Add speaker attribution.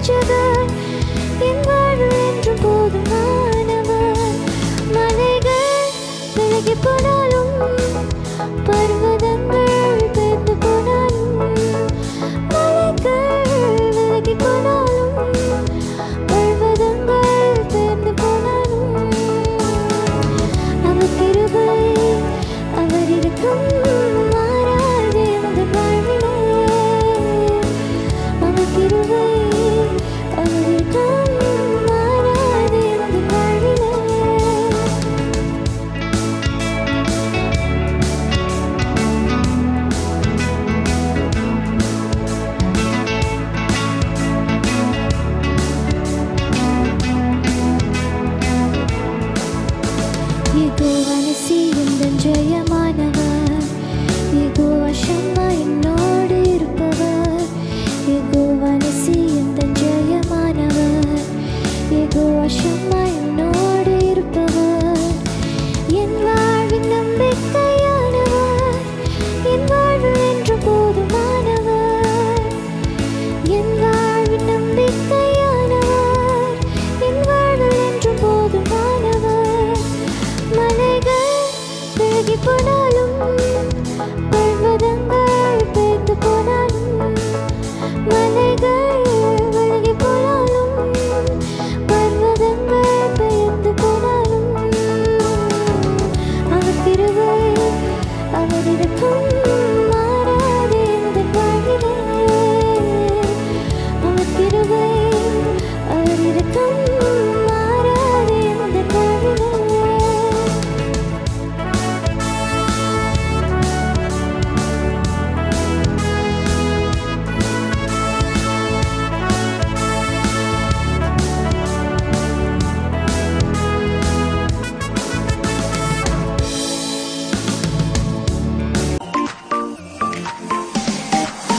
Speaker 1: ரட்சகர் என் வாழ்வில் என்றும் போதுமானவர். மலைகள் விலகி போனாலும் பர்வதங்கள் பெயர்ந்து போனாலும் மலைகள் விலகி போனாலும் பர்வதங்கள் பெயர்ந்து போனாலும் அவர் கிருபை அவர் இருக்கும் மாறாது எந்த வாழ்விலே. அவர் கிருபை அவர் இருக்கும் மாறாது எந்த வாழ்விலே. யெகோவா நிசி எந்தன் ஜெயமானவர். யெகோவா ஷம்மா என்னோடு இருப்பவர். யெகோவா நிசி எந்தன் ஜெயமானவர். யெகோவா ஷம்மா